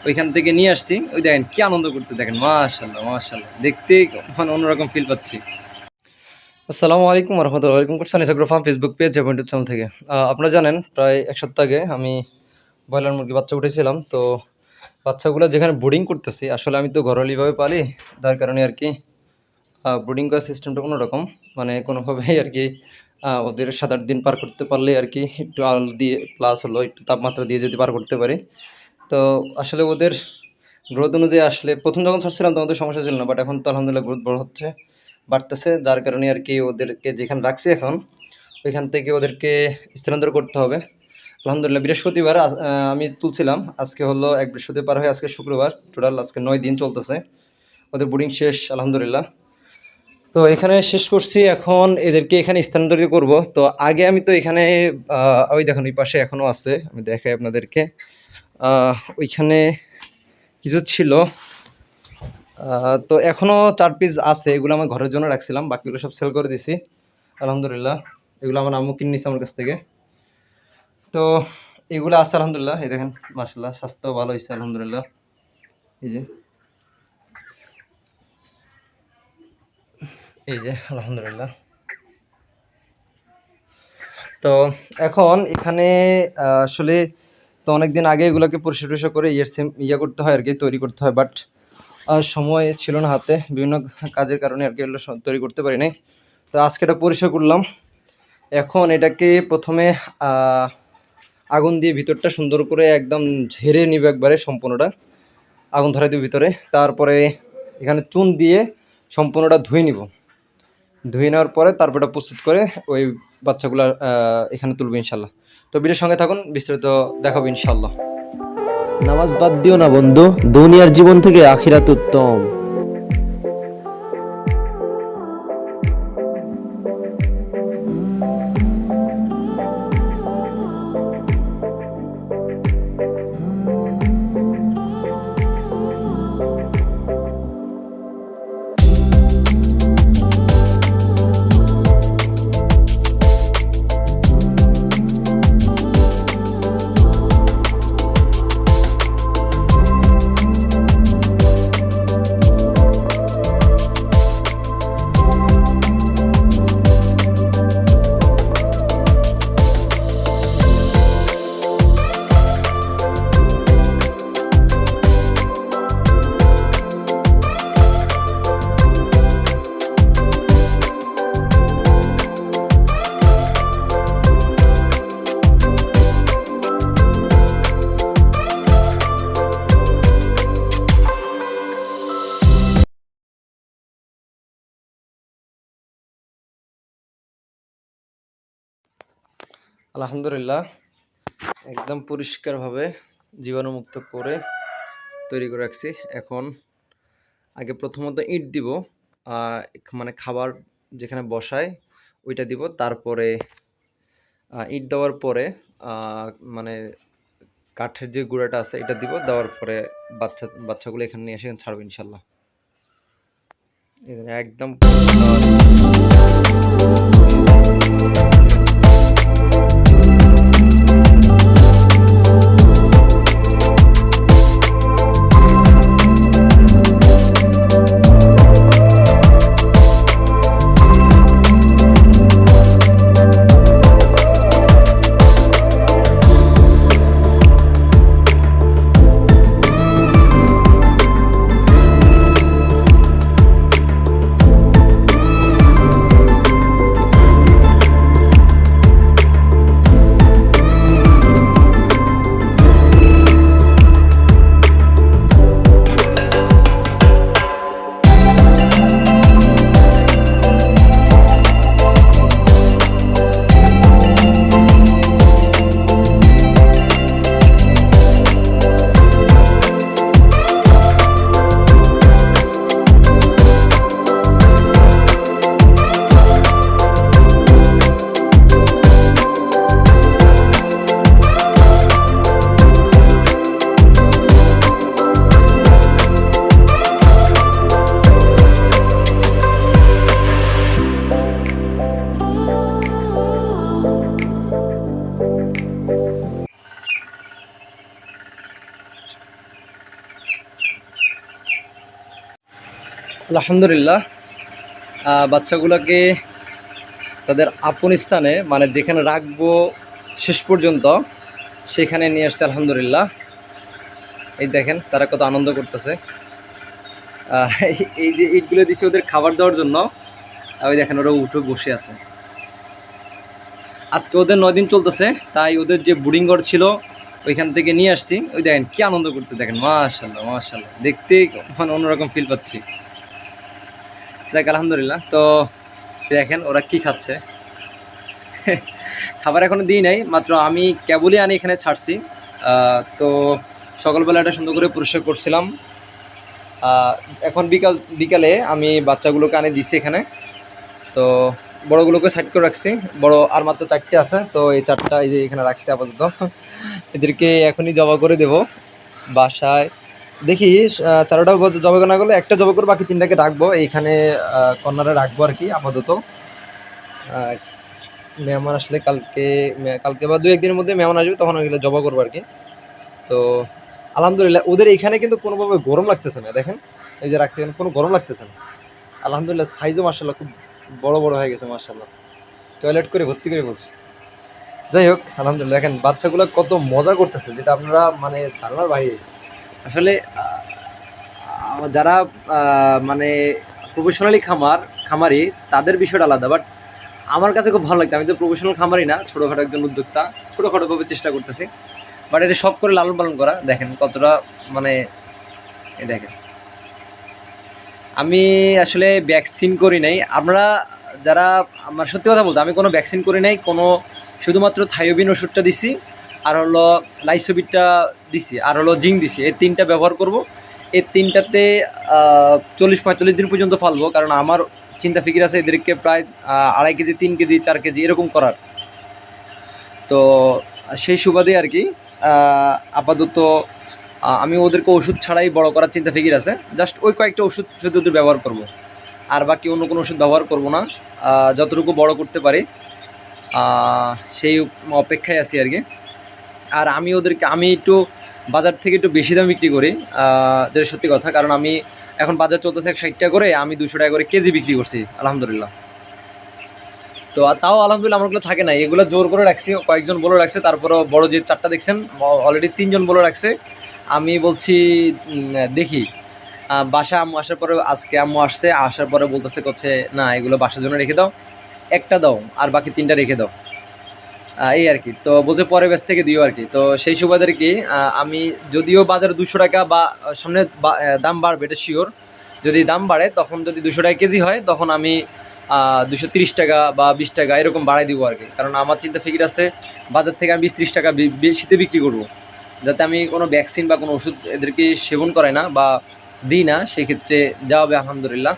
ওইখান থেকে নিয়ে আসছি। ওই দেখেন কি আনন্দ করতে, দেখেন মাশাআল্লাহ মাশাআল্লাহ, দেখতে মানে অন্যরকম ফিল পাচ্ছি। আসসালামু আলাইকুম রহমতুল্লাহ, ওয়েলকাম করছেন ইসাগ্রো ফার্ম ফেসবুক পেজ এবং ইউটিউব চ্যানেল থেকে। আপনারা জানেন প্রায় ১ সপ্তাহ আগে আমি ব্রয়লার মুরগি বাচ্চা উঠেছিলাম। তো বাচ্চাগুলো যেখানে ব্রুডিং করতেছি, আসলে আমি তো ঘরোয়ালিভাবে পালি, যার কারণে আর কি ব্রুডিং করার সিস্টেমটা অন্যরকম। মানে কোনোভাবেই আর কি ওদের ৭-৮ দিন পার করতে পারলে আর কি একটু আলো দিয়ে প্লাস হলো একটু তাপমাত্রা দিয়ে যদি পার করতে পারি, তো আসলে ওদের গ্রোথ অনুযায়ী আসলে প্রথম যখন ছাড়ছিলাম তখন তো সমস্যা ছিল না, বাট এখন তো আলহামদুলিল্লাহ গ্রোথ বড় হচ্ছে, বাড়তেছে, যার কারণে আর কি ওদেরকে যেখানে রাখছি এখন ওইখান থেকে ওদেরকে স্থানান্তর করতে হবে। আলহামদুলিল্লাহ বৃহস্পতিবার আমি তুলছিলাম, আজকে হলো এক বৃহস্পতিবার পার হয়ে আজকে শুক্রবার, টোটাল আজকে ৯ দিন চলতেছে, ওদের বোর্ডিং শেষ আলহামদুলিল্লাহ। তো এখানে শেষ করছি, এখন এদেরকে এখানে স্থানান্তরিত করব। তো আগে আমি তো এখানে ওই দেখুন ওই পাশে এখনও আছে, আমি দেখাই আপনাদেরকে। ওইখানে কিছু ছিল, তো এখনও ৪ পিস আছে, এগুলো আমার ঘরের জন্য রাখছিলাম, বাকিগুলো সব সেল করে দিছি আলহামদুলিল্লাহ। এগুলো আমার আম্মু কিনে নিচ্ছে আমার কাছ থেকে। তো এগুলো আছে আলহামদুলিল্লাহ, এই দেখেন মাশাআল্লাহ স্বাস্থ্য ভালো হয়েছে আলহামদুলিল্লাহ। এই যে আলহামদুলিল্লাহ। তো এখন এখানে আসলে তো অনেকদিন আগে এগুলোকে পরিষ্কার করে করতে হয় আর কি, তৈরি করতে হয়, বাট সময় ছিল না হাতে, বিভিন্ন কাজের কারণে আর কি এগুলো তৈরি করতে পারি নাই। তো আজকে এটা পরিষ্কার করলাম। এখন এটাকে প্রথমে আগুন দিয়ে ভিতরটা সুন্দর করে একদম ঝেড়ে নিব, একবারে সম্পূর্ণটা আগুন ধরাই দিব ভিতরে, তারপরে এখানে চুন দিয়ে সম্পূর্ণটা ধুয়ে নিব। ধুয়ে নেওয়ার পরে তারপর এটা প্রস্তুত করে ওই বাচ্চাগুলো এখানে তুলবো ইনশাল্লাহ। তো ভিডিওর সঙ্গে থাকুন, বিস্তারিত দেখাবো ইনশাল্লাহ। নামাজ বাদ দিও না বন্ধু, দুনিয়ার জীবন থেকে আখিরাত উত্তম। আলহামদুলিল্লাহ একদম পরিষ্কারভাবে জীবাণুমুক্ত করে তৈরি করে রাখছি। এখন আগে প্রথমত ইট দিব, মানে খাবার যেখানে বসায় ওইটা দিব, তারপরে ইট দেওয়ার পরে মানে কাঠের যে গুঁড়াটা আছে এটা দিব, দেওয়ার পরে বাচ্চাগুলো এখানে নিয়ে এসে ছাড়বো ইনশাল্লাহ। একদম আলহামদুলিল্লাহ বাচ্চাগুলোকে তাদের আপন স্থানে মানে যেখানে রাখবো শেষ পর্যন্ত সেখানে নিয়ে আসছে আলহামদুলিল্লাহ। এই দেখেন তারা কত আনন্দ করতেছে। এই যে ইটগুলো দিচ্ছে ওদের খাবার দেওয়ার জন্য, ওই দেখেন ওরা উঠে বসে আছে। আজকে ওদের 9 দিন চলতেছে, তাই ওদের যে বোর্ডিং ঘর ছিল ওইখান থেকে নিয়ে আসছি। ওই দেখেন কি আনন্দ করতে, দেখেন মাশাআল্লাহ মাশাআল্লাহ, দেখতেই মানে অন্যরকম ফিল পাচ্ছি। দেখ আলহামদুলিল্লাহ। তো দেখেন ওরা কি খাচ্ছে। খাবার এখনো দিই নাই, মাত্র আমি কেবলই আনি এখানে ছাড়ছি। তো সকালবেলা এটা সুন্দর করে পরিষ্কার করছিলাম। এখন বিকালে আমি বাচ্চাগুলোকে আনে দিছি এখানে। তো বড়গুলোকে সাইড করে রাখছি, বড় আর মাত্র 4টে আছে, তো এই 4টা এই যে এখানে রাখছি আপাতত। এদেরকে এখনই জবা করে দেব বাসায়। দেখি 4টা জবা না করলে একটা জবা করে বাকি 3টাকে রাখবো এইখানে, কর্নারে রাখবো আর কি আপাতত। মেহমান আসলে কালকে বা 2-1 দিনের মধ্যে মেহমান আসবে, তখন ওইগুলো জবা করবো আর কি। তো আলহামদুলিল্লাহ ওদের এইখানে কিন্তু কোনোভাবে গরম লাগতেছে না, দেখেন এই যে রাখছি এখানে কোনো গরম লাগতেছে না। আলহামদুলিল্লাহ সাইজও মার্শাল্লাহ খুব বড় বড় হয়ে গেছে মার্শাল্লাহ, টয়লেট করে ভর্তি করে বলছে। যাই হোক আলহামদুলিল্লাহ, দেখেন বাচ্চাগুলো কত মজা করতেছে, যেটা আপনারা মানে ধারণার বাইরে। আসলে যারা মানে প্রফেশনালি খামারি তাদের বিষয়টা আলাদা, বাট আমার কাছে খুব ভালো লাগতো। আমি তো প্রফেশনাল খামারি না, ছোটোখাটো একজন উদ্যোক্তা, ছোটোখাটোভাবে চেষ্টা করতেছি। বাট এটা সব করে লালন পালন করা, দেখেন কতটা মানে এই দেখেন। আমি আসলে ভ্যাকসিন করি নাই। আমরা যারা আমার সত্যি কথা বলতে আমি কোনো ভ্যাকসিন করি নাই, কোনো শুধুমাত্র থায়োবিন ওষুধটা দিছি, আর হলো লাইসোবিটটা দিছি, আর হলো জিঙ্ক দিছি। এই 3টা ব্যবহার করব। এই 3টাতে 40-45 দিন পর্যন্ত ফালবো, কারণ আমার চিন্তা ফিকির আছে এদেরকে প্রায় 2.5 কেজি, 3 কেজি, 4 কেজি এরকম করার। তো সেই সুবাদে আর কি আপাতত আমি ওদেরকে ওষুধ ছাড়াই বড় করার চিন্তা ফিকির আছে। জাস্ট ওই কয়েকটা ওষুধ শুধু ওদের ব্যবহার করব, আর বাকি অন্য কোনো ওষুধ ব্যবহার করব না। যতটুকু বড় করতে পারি সেই অপেক্ষায় আছি আর কি। আর আমি একটু বাজার থেকে একটু বেশি দাম বিক্রি করি, যেটা সত্যি কথা। কারণ আমি এখন বাজার চলতেছে 160 টাকা করে, আমি 200 টাকা করে কেজি বিক্রি করছি আলহামদুলিল্লাহ। তো তাও আলহামদুলিল্লাহ আমারগুলো থাকে না, এগুলো জোর করে রাখছি, কয়েকজন বলে রাখছে। তারপরও বড় যে 4টা দেখছেন অলরেডি 3জন বলে রাখছে। আমি বলছি দেখি বাসা আম্মু আসার পরে, আজকে আম্মু আসার পরে বলতেছে করছে না এগুলো বাসার জন্য রেখে দাও, একটা দাও আর বাকি 3টা রেখে দাও, এই আর কি। তো বলছে পরে ব্যাচ থেকে দিও আর কি। তো সেই সুবাদে আর কি আমি যদিও বাজারে 200 টাকা বা সামনে দাম বাড়বে এটা শিওর। যদি দাম বাড়ে তখন যদি 200 টাকা কেজি হয়, তখন আমি 230 টাকা বা 20 টাকা এরকম বাড়াই দিব আর কি। কারণ আমার চিন্তা ফিকির আছে বাজার থেকে আমি 20-30 টাকা বেশিতে বিক্রি করবো, যাতে আমি কোনো ভ্যাকসিন বা কোনো ওষুধ এদেরকে সেবন করাই না বা দিই না, সেক্ষেত্রে যা হবে আলহামদুলিল্লাহ।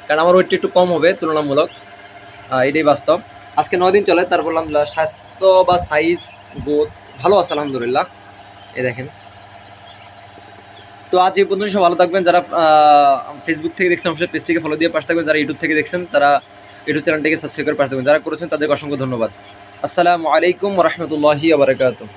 কারণ আমার ওয়েটটা একটু কম হবে তুলনামূলক, এটাই বাস্তব। আজকে 9 দিন চলে, তারপর আলহামদুলিল্লাহ স্বাস্থ্য বা সাইজ গ্রোথ ভালো আছে আলহামদুলিল্লাহ। এই দেখেন। তো আজ এই পর্যন্ত সব ভালো থাকবেন। যারা ফেসবুক থেকে দেখছেন অবশ্যই পেজটিকে ফলো দিয়ে পাশে থাকবেন। যারা ইউটিউব থেকে দেখছেন তারা ইউটিউব চ্যানেলটিকে সাবস্ক্রাইব করে পাশে থাকবেন। যারা করেছেন তাদেরকে অসংখ্য ধন্যবাদ। আসসালামু আলাইকুম ওয়া রাহমাতুল্লাহি ওয়া বারাকাতুহু।